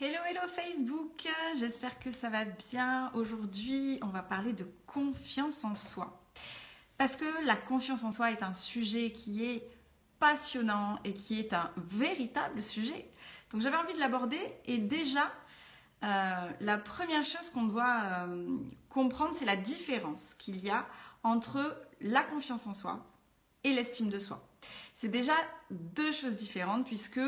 Hello, hello Facebook, j'espère que ça va bien. Aujourd'hui, on va parler de confiance en soi. Parce que la confiance en soi est un sujet qui est passionnant et qui est un véritable sujet. Donc j'avais envie de l'aborder et déjà, la première chose qu'on doit comprendre, c'est la différence qu'il y a entre la confiance en soi et l'estime de soi. C'est déjà deux choses différentes puisque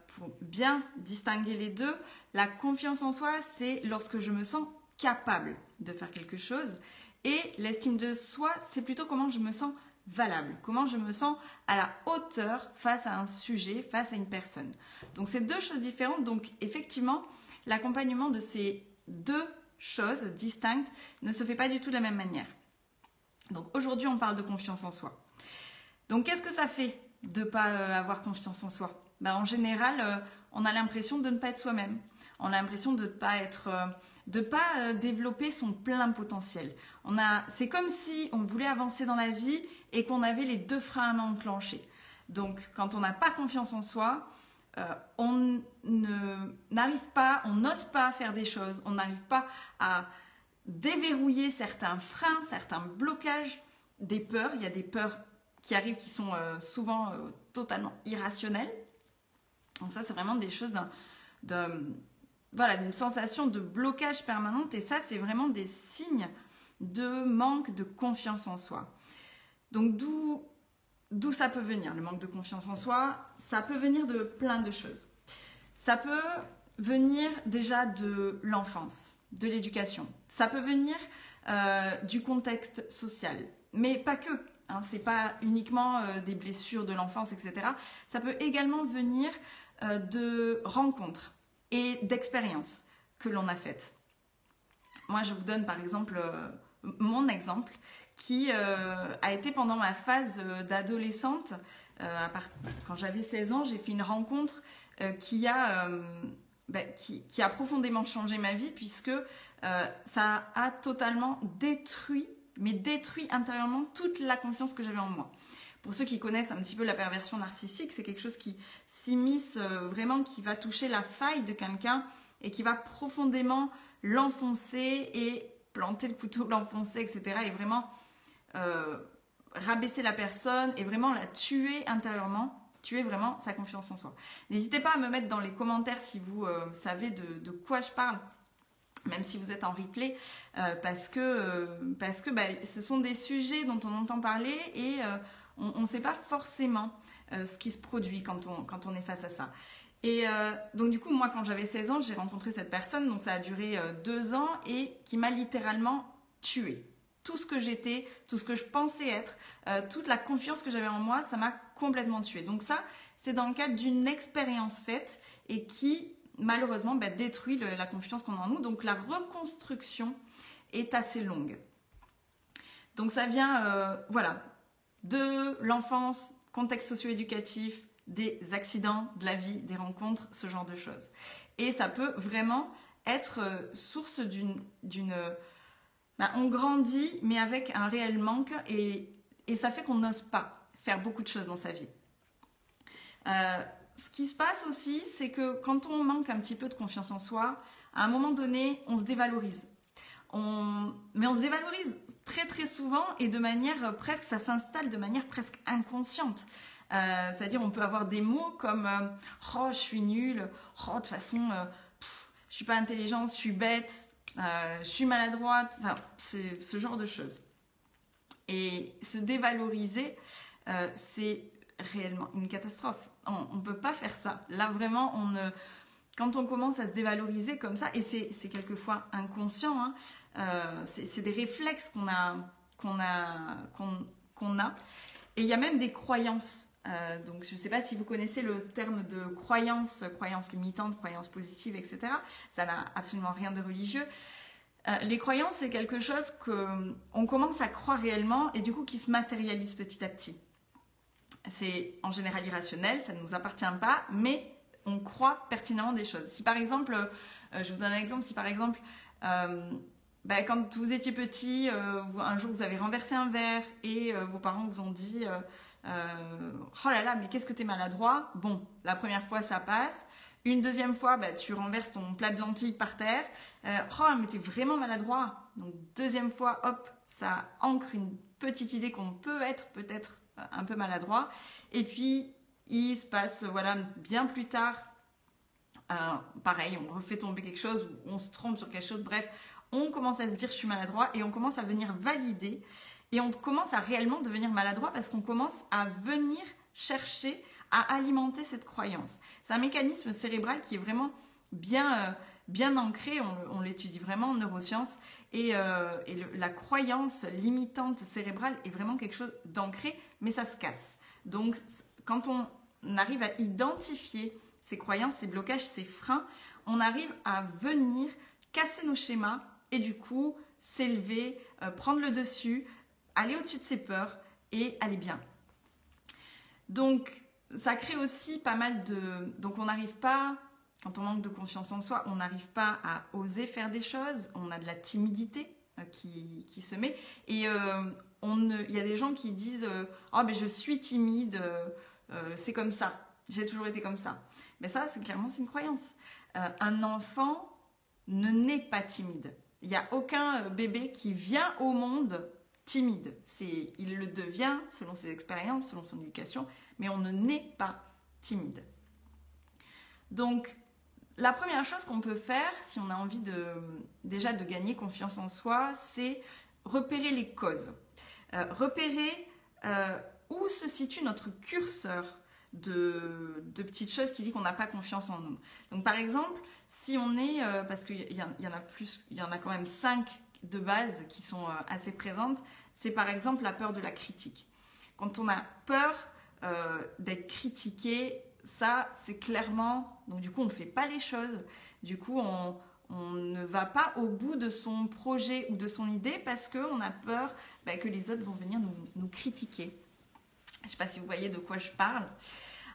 pour bien distinguer les deux, la confiance en soi, c'est lorsque je me sens capable de faire quelque chose et l'estime de soi, c'est plutôt comment je me sens valable, comment je me sens à la hauteur face à un sujet, face à une personne. Donc c'est deux choses différentes, donc effectivement, l'accompagnement de ces deux choses distinctes ne se fait pas du tout de la même manière. Donc aujourd'hui, on parle de confiance en soi. Donc qu'est-ce que ça fait de ne pas avoir confiance en soi ? En général, on a l'impression de ne pas être soi-même. On a l'impression de ne pas développer son plein potentiel. C'est comme si on voulait avancer dans la vie et qu'on avait les deux freins à main enclenchés. Donc quand on n'a pas confiance en soi, on n'arrive pas, on n'ose pas faire des choses, on n'arrive pas à déverrouiller certains freins, certains blocages, des peurs. Il y a des peurs qui arrivent qui sont souvent totalement irrationnelles. Donc ça, c'est vraiment des choses d'une sensation de blocage permanente et ça, c'est vraiment des signes de manque de confiance en soi. Donc d'où ça peut venir, le manque de confiance en soi? Ça peut venir de plein de choses. Ça peut venir déjà de l'enfance, de l'éducation. Ça peut venir du contexte social, mais pas que. Ce n'est pas uniquement des blessures de l'enfance, etc. Ça peut également venir de rencontres et d'expériences que l'on a faites. Moi, je vous donne par exemple mon exemple qui a été pendant ma phase d'adolescente. Quand j'avais 16 ans, j'ai fait une rencontre qui a profondément changé ma vie puisque ça a totalement détruit intérieurement toute la confiance que j'avais en moi. Pour ceux qui connaissent un petit peu la perversion narcissique, c'est quelque chose qui s'immisce vraiment, qui va toucher la faille de quelqu'un et qui va profondément l'enfoncer et planter le couteau, l'enfoncer, etc. Et vraiment rabaisser la personne et vraiment la tuer intérieurement, tuer vraiment sa confiance en soi. N'hésitez pas à me mettre dans les commentaires si vous savez de quoi je parle. Même si vous êtes en replay, parce que ce sont des sujets dont on entend parler et on ne sait pas forcément ce qui se produit quand on est face à ça. Et donc du coup, moi quand j'avais 16 ans, j'ai rencontré cette personne, donc ça a duré 2 ans et qui m'a littéralement tuée. Tout ce que j'étais, tout ce que je pensais être, toute la confiance que j'avais en moi, ça m'a complètement tuée. Donc ça, c'est dans le cadre d'une expérience faite et qui malheureusement détruit la confiance qu'on a en nous. Donc la reconstruction est assez longue. Donc ça vient de l'enfance, contexte socio-éducatif, des accidents de la vie, des rencontres, ce genre de choses. Et ça peut vraiment être source on grandit mais avec un réel manque et ça fait qu'on n'ose pas faire beaucoup de choses dans sa vie. Ce qui se passe aussi, c'est que quand on manque un petit peu de confiance en soi, à un moment donné, on se dévalorise. Mais on se dévalorise très très souvent et de manière presque, ça s'installe de manière presque inconsciente. C'est-à-dire on peut avoir des mots comme « Oh, je suis nulle »,« Oh, de toute façon, je suis pas intelligente, je suis bête, je suis maladroite », enfin, ce genre de choses. Et se dévaloriser, c'est réellement une catastrophe. On ne peut pas faire ça. Là, vraiment, quand on commence à se dévaloriser comme ça, et c'est quelquefois inconscient, c'est des réflexes qu'on a. Et il y a même des croyances. Donc, je ne sais pas si vous connaissez le terme de croyance limitante, croyance positive, etc. Ça n'a absolument rien de religieux. Les croyances, c'est quelque chose qu'on commence à croire réellement et du coup qui se matérialise petit à petit. C'est en général irrationnel, ça ne nous appartient pas, mais on croit pertinemment des choses. Si par exemple, je vous donne un exemple, si par exemple, quand vous étiez petit, un jour vous avez renversé un verre et vos parents vous ont dit « Oh là là, mais qu'est-ce que t'es maladroit ?» Bon, la première fois ça passe, Une deuxième fois, bah, tu renverses ton plat de lentilles par terre. Oh, mais t'es vraiment maladroit. Donc deuxième fois, hop, ça ancre une petite idée qu'on peut être peut-être un peu maladroit. Et puis, il se passe, voilà, bien plus tard, pareil, on refait tomber quelque chose, ou on se trompe sur quelque chose, bref, on commence à se dire je suis maladroit et on commence à venir valider et on commence à réellement devenir maladroit parce qu'on commence à venir chercher à alimenter cette croyance. C'est un mécanisme cérébral qui est vraiment bien ancré, on l'étudie vraiment en neurosciences et la croyance limitante cérébrale est vraiment quelque chose d'ancré, mais ça se casse. Donc quand on arrive à identifier ces croyances, ces blocages, ces freins, on arrive à venir casser nos schémas et du coup s'élever, prendre le dessus, aller au-dessus de ses peurs et aller bien. Donc ça crée aussi pas mal de... Donc on n'arrive pas, quand on manque de confiance en soi, on n'arrive pas à oser faire des choses, on a de la timidité qui se met et il y a des gens qui disent « Oh ben je suis timide, c'est comme ça, j'ai toujours été comme ça ». Mais ça, c'est clairement une croyance. Un enfant ne naît pas timide. Il n'y a aucun bébé qui vient au monde timide. Il le devient selon ses expériences, selon son éducation, mais on ne naît pas timide. Donc, la première chose qu'on peut faire, si on a envie déjà de gagner confiance en soi, c'est repérer les causes. Repérer où se situe notre curseur de petites choses qui dit qu'on n'a pas confiance en nous. Donc par exemple, si on est, parce qu'il y en a quand même 5 de base qui sont assez présentes, c'est par exemple la peur de la critique. Quand on a peur d'être critiqué, ça c'est clairement, donc du coup on ne fait pas les choses, du coup on ne va pas au bout de son projet ou de son idée parce qu'on a peur que les autres vont venir nous critiquer. Je ne sais pas si vous voyez de quoi je parle.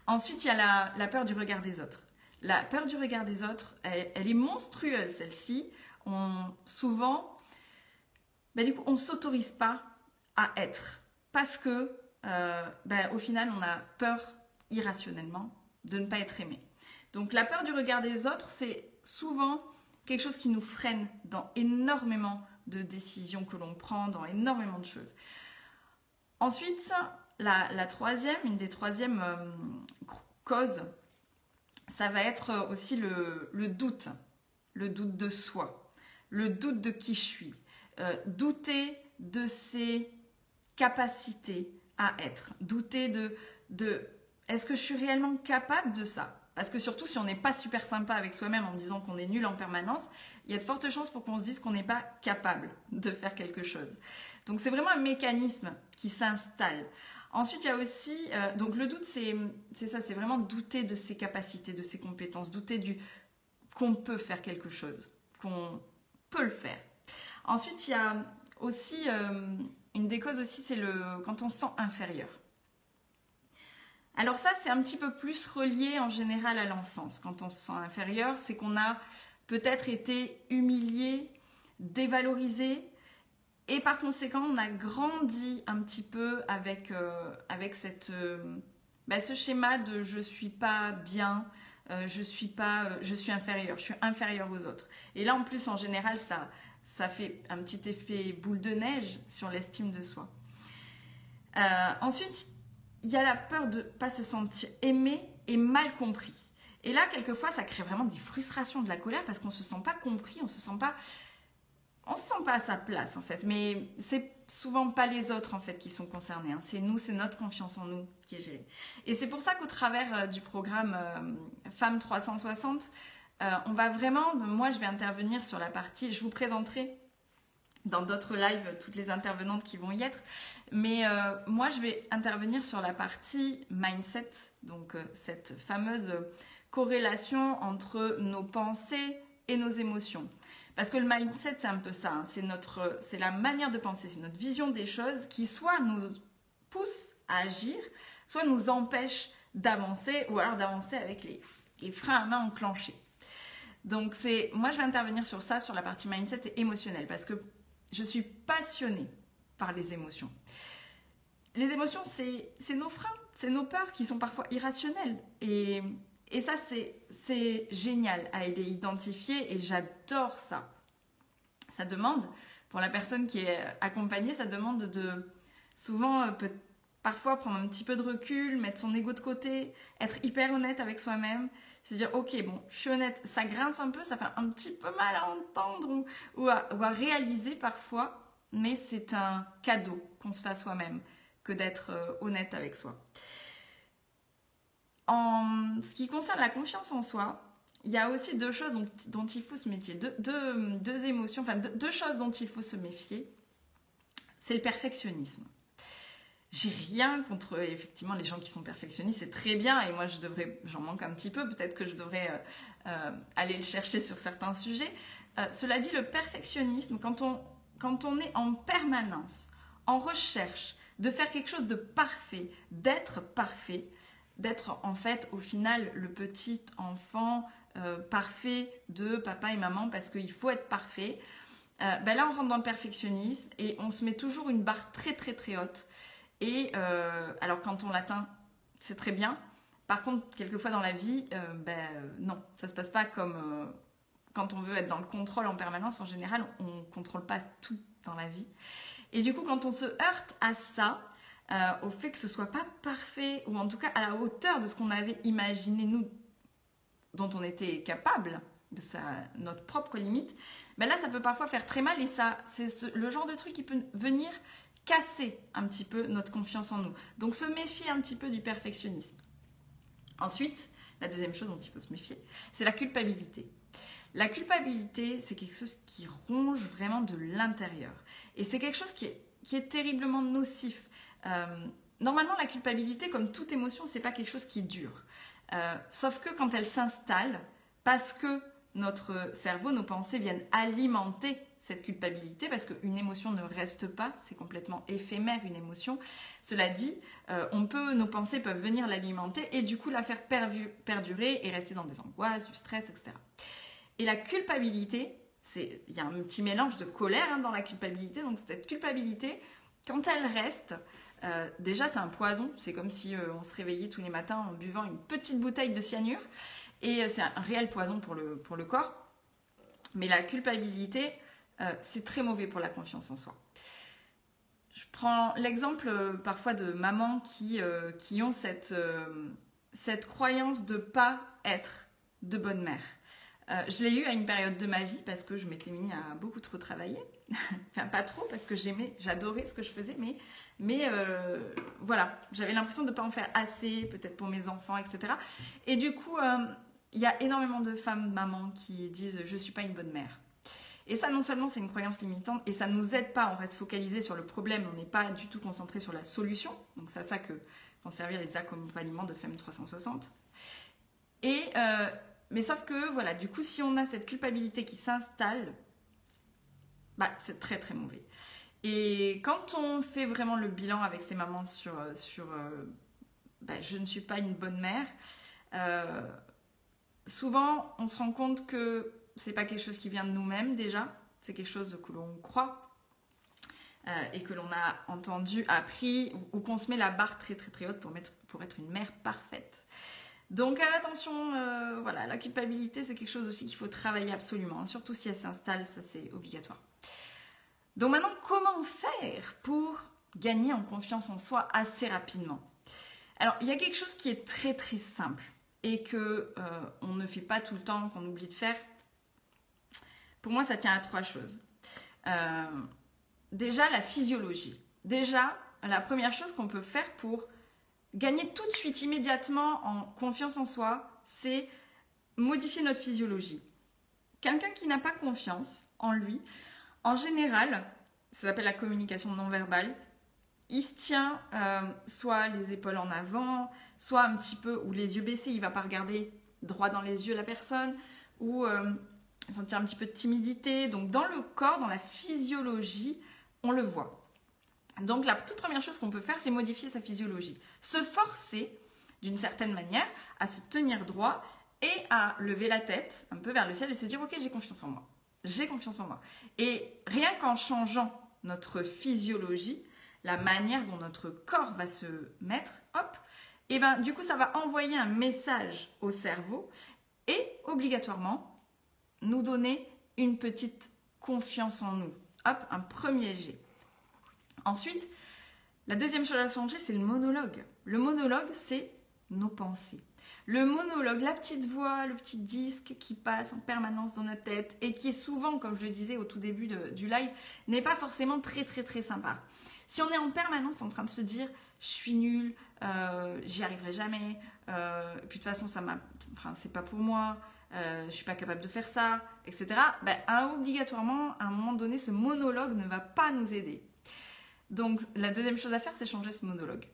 Ensuite, il y a la peur du regard des autres. La peur du regard des autres, elle est monstrueuse, celle-ci. Souvent, du coup, on ne s'autorise pas à être parce que, au final, on a peur irrationnellement de ne pas être aimé. Donc, la peur du regard des autres, c'est souvent quelque chose qui nous freine dans énormément de décisions que l'on prend, dans énormément de choses. Ensuite, une des troisièmes causes, ça va être aussi le doute de soi, le doute de qui je suis, douter de ses capacités à être, douter de est-ce que je suis réellement capable de ça? Parce que surtout, si on n'est pas super sympa avec soi-même en disant qu'on est nul en permanence, il y a de fortes chances pour qu'on se dise qu'on n'est pas capable de faire quelque chose. Donc, c'est vraiment un mécanisme qui s'installe. Ensuite, il y a aussi, donc le doute, c'est ça, c'est vraiment douter de ses capacités, de ses compétences, douter qu'on peut faire quelque chose, qu'on peut le faire. Ensuite, il y a aussi, une des causes aussi, c'est quand on se sent inférieur. Alors ça, c'est un petit peu plus relié en général à l'enfance. Quand on se sent inférieur, c'est qu'on a peut-être été humilié, dévalorisé, et par conséquent, on a grandi un petit peu avec ce schéma de je suis pas bien, je suis inférieur aux autres. Et là, en plus, en général, ça fait un petit effet boule de neige sur l'estime de soi. Ensuite, il y a la peur de ne pas se sentir aimé et mal compris. Et là, quelquefois, ça crée vraiment des frustrations, de la colère parce qu'on ne se sent pas compris, on ne se sent pas à sa place, en fait. Mais c'est souvent pas les autres, en fait, qui sont concernés. Hein. C'est nous, c'est notre confiance en nous qui est gérée. Et c'est pour ça qu'au travers du programme Femmes 360, on va vraiment... Moi, je vais intervenir sur la partie... Je vous présenterai dans d'autres lives toutes les intervenantes qui vont y être. Mais moi, je vais intervenir sur la partie mindset, donc cette fameuse corrélation entre nos pensées et nos émotions. Parce que le mindset, c'est un peu ça, hein. C'est la manière de penser, c'est notre vision des choses qui soit nous pousse à agir, soit nous empêche d'avancer ou alors d'avancer avec les freins à main enclenchés. Donc moi, je vais intervenir sur ça, sur la partie mindset et émotionnelle, parce que je suis passionnée par les émotions. Les émotions, c'est nos freins, c'est nos peurs qui sont parfois irrationnelles. Et Et ça, c'est génial à identifier et j'adore ça. Ça demande, pour la personne qui est accompagnée, ça demande de souvent, parfois prendre un petit peu de recul, mettre son ego de côté, être hyper honnête avec soi-même, se dire ok, bon, je suis honnête, ça grince un peu, ça fait un petit peu mal à entendre ou à réaliser parfois, mais c'est un cadeau qu'on se fait à soi-même que d'être honnête avec soi. En ce qui concerne la confiance en soi, il y a aussi deux choses dont il faut se méfier, deux émotions, enfin deux choses dont il faut se méfier. C'est le perfectionnisme. J'ai rien contre effectivement les gens qui sont perfectionnistes, c'est très bien et moi j'en manque un petit peu, peut-être que je devrais aller le chercher sur certains sujets. Cela dit, le perfectionnisme, quand on est en permanence en recherche de faire quelque chose de parfait, d'être en fait au final le petit enfant parfait de papa et maman parce qu'il faut être parfait, là on rentre dans le perfectionnisme et on se met toujours une barre très très très haute. Et alors quand on l'atteint, c'est très bien. Par contre, quelquefois dans la vie, non, ça se passe pas comme quand on veut être dans le contrôle en permanence. En général, on ne contrôle pas tout dans la vie. Et du coup, quand on se heurte à ça, au fait que ce soit pas parfait, ou en tout cas à la hauteur de ce qu'on avait imaginé, nous, dont on était capable, de notre propre limite, là, ça peut parfois faire très mal. Et ça, c'est le genre de truc qui peut venir casser un petit peu notre confiance en nous. Donc, se méfier un petit peu du perfectionnisme. Ensuite, la deuxième chose dont il faut se méfier, c'est la culpabilité. La culpabilité, c'est quelque chose qui ronge vraiment de l'intérieur. Et c'est quelque chose qui est terriblement nocif. Normalement, la culpabilité, comme toute émotion, c'est pas quelque chose qui dure. Sauf que quand elle s'installe, parce que notre cerveau, nos pensées viennent alimenter cette culpabilité, parce qu'une émotion ne reste pas, c'est complètement éphémère une émotion. Cela dit, nos pensées peuvent venir l'alimenter et du coup la faire perdurer et rester dans des angoisses, du stress, etc. Et la culpabilité, il y a un petit mélange de colère dans la culpabilité, donc cette culpabilité, quand elle reste, déjà c'est un poison, c'est comme si on se réveillait tous les matins en buvant une petite bouteille de cyanure, et c'est un réel poison pour le corps. Mais la culpabilité, c'est très mauvais pour la confiance en soi. Je prends l'exemple parfois de mamans qui ont cette croyance de ne pas être de bonne mère. Je l'ai eu à une période de ma vie parce que je m'étais mis à beaucoup trop travailler. Enfin, pas trop parce que j'adorais ce que je faisais, mais voilà, j'avais l'impression de ne pas en faire assez, peut-être pour mes enfants, etc. Et du coup, il y a énormément de femmes, mamans, qui disent « je ne suis pas une bonne mère ». Et ça, non seulement c'est une croyance limitante, et ça ne nous aide pas, on reste focalisé sur le problème, on n'est pas du tout concentré sur la solution. Donc c'est à ça que vont servir les accompagnements de FEM 360. Mais sauf que, voilà, du coup, si on a cette culpabilité qui s'installe, c'est très très mauvais. Et quand on fait vraiment le bilan avec ces mamans sur je ne suis pas une bonne mère, souvent on se rend compte que c'est pas quelque chose qui vient de nous-mêmes déjà, c'est quelque chose que l'on croit et que l'on a entendu, appris, ou qu'on se met la barre très très très haute pour être une mère parfaite. Donc attention, voilà, la culpabilité c'est quelque chose aussi qu'il faut travailler absolument, surtout si elle s'installe, ça c'est obligatoire. Donc maintenant, comment faire pour gagner en confiance en soi assez rapidement? Alors, il y a quelque chose qui est très très simple et que on ne fait pas tout le temps, qu'on oublie de faire. Pour moi, ça tient à trois choses. Déjà, la physiologie. Déjà, la première chose qu'on peut faire pour gagner tout de suite, immédiatement en confiance en soi, c'est modifier notre physiologie. Quelqu'un qui n'a pas confiance en lui, en général, ça s'appelle la communication non verbale, il se tient soit les épaules en avant, soit un petit peu, ou les yeux baissés, il ne va pas regarder droit dans les yeux la personne, ou sentir un petit peu de timidité. Donc dans le corps, dans la physiologie, on le voit. Donc la toute première chose qu'on peut faire, c'est modifier sa physiologie. Se forcer, d'une certaine manière, à se tenir droit et à lever la tête un peu vers le ciel et se dire « Ok, j'ai confiance en moi. J'ai confiance en moi. » Et rien qu'en changeant notre physiologie, la manière dont notre corps va se mettre, hop, et ben du coup ça va envoyer un message au cerveau et obligatoirement nous donner une petite confiance en nous. Hop, un premier jet. Ensuite, la deuxième chose à changer, c'est le monologue. Le monologue, c'est nos pensées. Le monologue, la petite voix, le petit disque qui passe en permanence dans notre tête et qui est souvent, comme je le disais au tout début du live, n'est pas forcément très très très sympa. Si on est en permanence en train de se dire « je suis nulle, j'y arriverai jamais, puis de toute façon c'est pas pour moi, je suis pas capable de faire ça, etc. » obligatoirement, à un moment donné, ce monologue ne va pas nous aider. Donc la deuxième chose à faire, c'est changer ce monologue.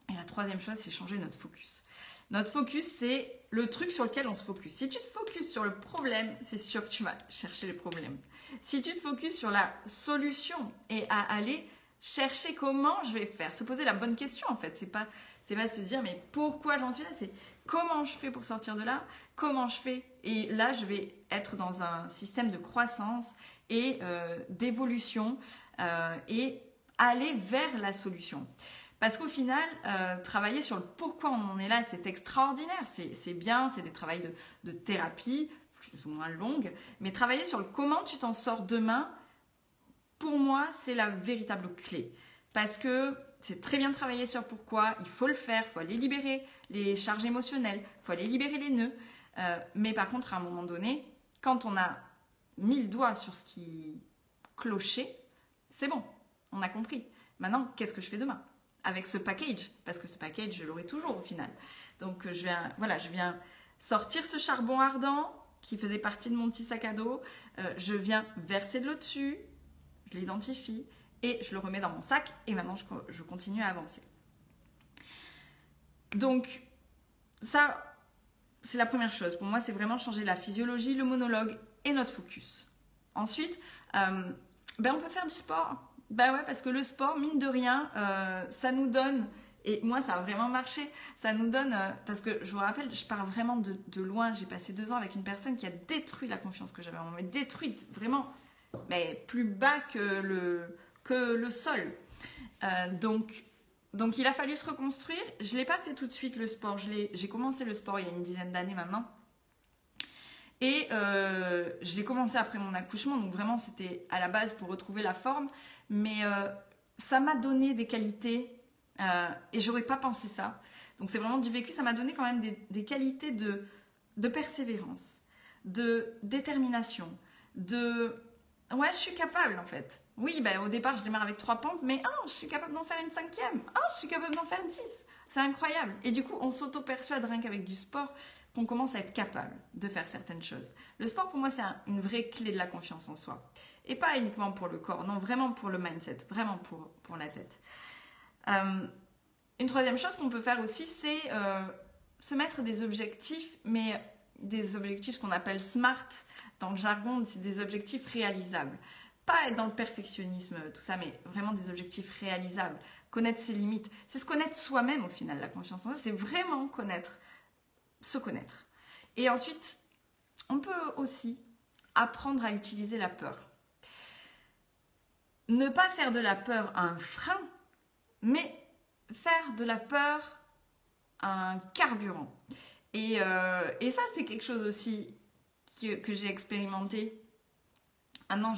Et la troisième chose, c'est changer notre focus. Notre focus, c'est le truc sur lequel on se focus. Si tu te focuses sur le problème, c'est sûr que tu vas chercher le problème. Si tu te focuses sur la solution et à aller chercher comment je vais faire, se poser la bonne question en fait, c'est pas se dire mais pourquoi j'en suis là, c'est comment je fais pour sortir de là, comment je fais, et là je vais être dans un système de croissance et d'évolution et aller vers la solution. Parce qu'au final, travailler sur le pourquoi on en est là, c'est extraordinaire, c'est bien, c'est des travails de thérapie, plus ou moins longues, mais travailler sur le comment tu t'en sors demain, pour moi, c'est la véritable clé. Parce que c'est très bien de travailler sur pourquoi, il faut le faire, il faut aller libérer les charges émotionnelles, il faut aller libérer les nœuds, mais par contre, à un moment donné, quand on a mis le doigt sur ce qui clochait, c'est bon, on a compris. Maintenant, qu'est-ce que je fais demain ? Avec ce package, parce que ce package, je l'aurai toujours au final. Donc, je viens sortir ce charbon ardent qui faisait partie de mon petit sac à dos. Je viens verser de l'eau dessus, je l'identifie et je le remets dans mon sac. Et maintenant, je continue à avancer. Donc, ça, c'est la première chose. Pour moi, c'est vraiment changer la physiologie, le monologue et notre focus. Ensuite, on peut faire du sport. Ouais, parce que le sport, mine de rien, ça nous donne, et moi ça a vraiment marché, ça nous donne, parce que je vous rappelle, je pars vraiment de loin, j'ai passé 2 ans avec une personne qui a détruit la confiance que j'avais en moi, mais détruite, vraiment, mais plus bas que le sol. Donc il a fallu se reconstruire, je ne l'ai pas fait tout de suite le sport, j'ai commencé le sport il y a une dizaine d'années maintenant. Et je l'ai commencé après mon accouchement, donc vraiment c'était à la base pour retrouver la forme, mais ça m'a donné des qualités et j'aurais pas pensé ça. Donc c'est vraiment du vécu, ça m'a donné quand même des qualités de persévérance, de détermination, ouais, je suis capable en fait. Oui, au départ je démarre avec 3 pompes, mais je suis capable d'en faire une 5e, je suis capable d'en faire 10. C'est incroyable. Et du coup, on s'auto-persuade rien qu'avec du sport qu'on commence à être capable de faire certaines choses. Le sport, pour moi, c'est une vraie clé de la confiance en soi. Et pas uniquement pour le corps, non, vraiment pour le mindset, vraiment pour la tête. Une troisième chose qu'on peut faire aussi, c'est se mettre des objectifs, mais des objectifs, ce qu'on appelle SMART dans le jargon, c'est des objectifs réalisables. Pas être dans le perfectionnisme, tout ça, mais vraiment des objectifs réalisables. Connaître ses limites. C'est se connaître soi-même au final, la confiance en soi, c'est vraiment se connaître. Et ensuite, on peut aussi apprendre à utiliser la peur. Ne pas faire de la peur un frein, mais faire de la peur un carburant. Et ça, c'est quelque chose aussi que j'ai expérimenté. Maintenant,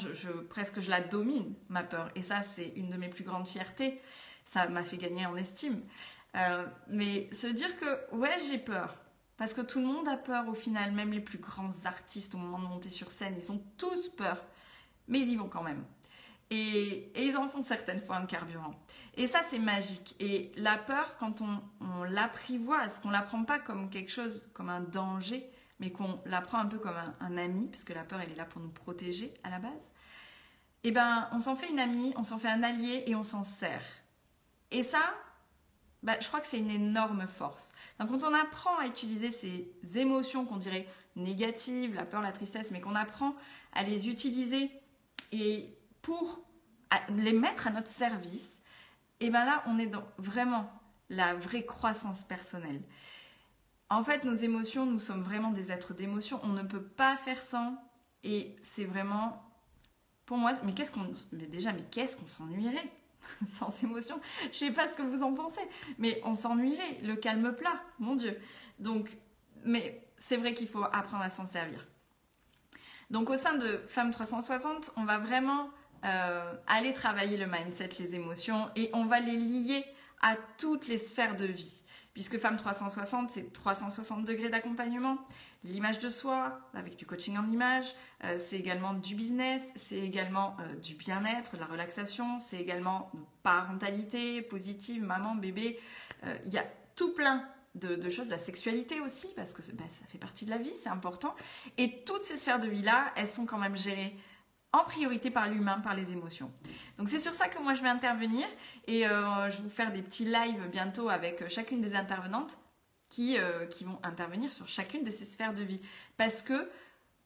presque je la domine, ma peur. Et ça, c'est une de mes plus grandes fiertés. Ça m'a fait gagner en estime. Mais se dire que, ouais, j'ai peur. Parce que tout le monde a peur au final. Même les plus grands artistes, au moment de monter sur scène, ils ont tous peur. Mais ils y vont quand même. Et ils en font certaines fois un carburant. Et ça, c'est magique. Et la peur, quand on l'apprivoise, qu'on ne la prend pas comme quelque chose, comme un danger, mais qu'on la prend un peu comme un ami, parce que la peur, elle est là pour nous protéger à la base, et on s'en fait une amie, on s'en fait un allié et on s'en sert. Et ça, je crois que c'est une énorme force. Donc, quand on apprend à utiliser ces émotions qu'on dirait négatives, la peur, la tristesse, mais qu'on apprend à les utiliser et pour les mettre à notre service, et là, on est dans vraiment la vraie croissance personnelle. En fait, nos émotions, nous sommes vraiment des êtres d'émotions. On ne peut pas faire sans. Et c'est vraiment, pour moi, mais qu'est-ce qu'on s'ennuierait? sans émotion. Je sais pas ce que vous en pensez, mais on s'ennuierait, le calme plat, mon Dieu. Donc, mais c'est vrai qu'il faut apprendre à s'en servir. Donc au sein de Femmes 360, on va vraiment aller travailler le mindset, les émotions, et on va les lier à toutes les sphères de vie. Puisque Femmes 360, c'est 360 degrés d'accompagnement, l'image de soi, avec du coaching en image, c'est également du business, c'est également du bien-être, de la relaxation, c'est également parentalité positive, maman, bébé. Il y a tout plein de choses, la sexualité aussi, parce que ça fait partie de la vie, c'est important. Et toutes ces sphères de vie-là, elles sont quand même gérées en priorité par l'humain, par les émotions. Donc c'est sur ça que moi je vais intervenir et je vais vous faire des petits lives bientôt avec chacune des intervenantes qui vont intervenir sur chacune de ces sphères de vie. Parce que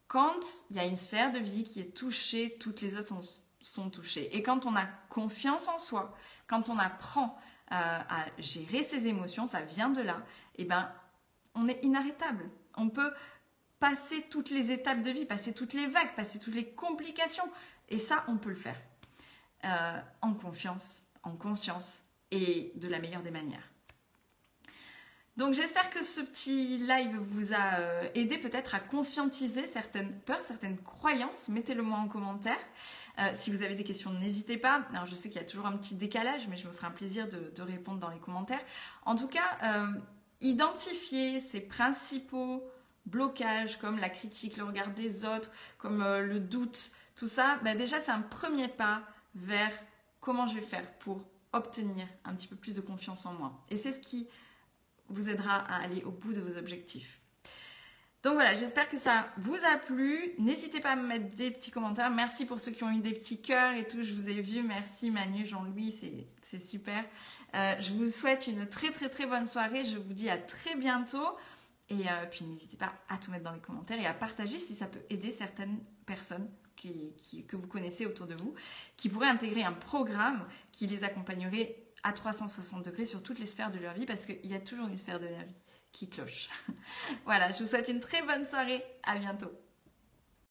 quand il y a une sphère de vie qui est touchée, toutes les autres sont touchées. Et quand on a confiance en soi, quand on apprend à gérer ses émotions, ça vient de là, et ben on est inarrêtable. On peut passer toutes les étapes de vie, passer toutes les vagues, passer toutes les complications. Et ça, on peut le faire en confiance, en conscience et de la meilleure des manières. Donc j'espère que ce petit live vous a aidé peut-être à conscientiser certaines peurs, certaines croyances. Mettez-le moi en commentaire. Si vous avez des questions, n'hésitez pas. Alors je sais qu'il y a toujours un petit décalage, mais je me ferai un plaisir de répondre dans les commentaires. En tout cas, identifiez ces principaux blocages comme la critique, le regard des autres, comme le doute, tout ça, ben déjà c'est un premier pas vers comment je vais faire pour obtenir un petit peu plus de confiance en moi. Et c'est ce qui vous aidera à aller au bout de vos objectifs. Donc voilà, j'espère que ça vous a plu. N'hésitez pas à me mettre des petits commentaires. Merci pour ceux qui ont mis des petits cœurs et tout, je vous ai vu. Merci Manu, Jean-Louis, c'est super. Je vous souhaite une très très très bonne soirée. Je vous dis à très bientôt. Et puis n'hésitez pas à tout mettre dans les commentaires et à partager si ça peut aider certaines personnes que vous connaissez autour de vous, qui pourraient intégrer un programme qui les accompagnerait à 360 degrés sur toutes les sphères de leur vie, parce qu'il y a toujours une sphère de leur vie qui cloche. Voilà, je vous souhaite une très bonne soirée, à bientôt.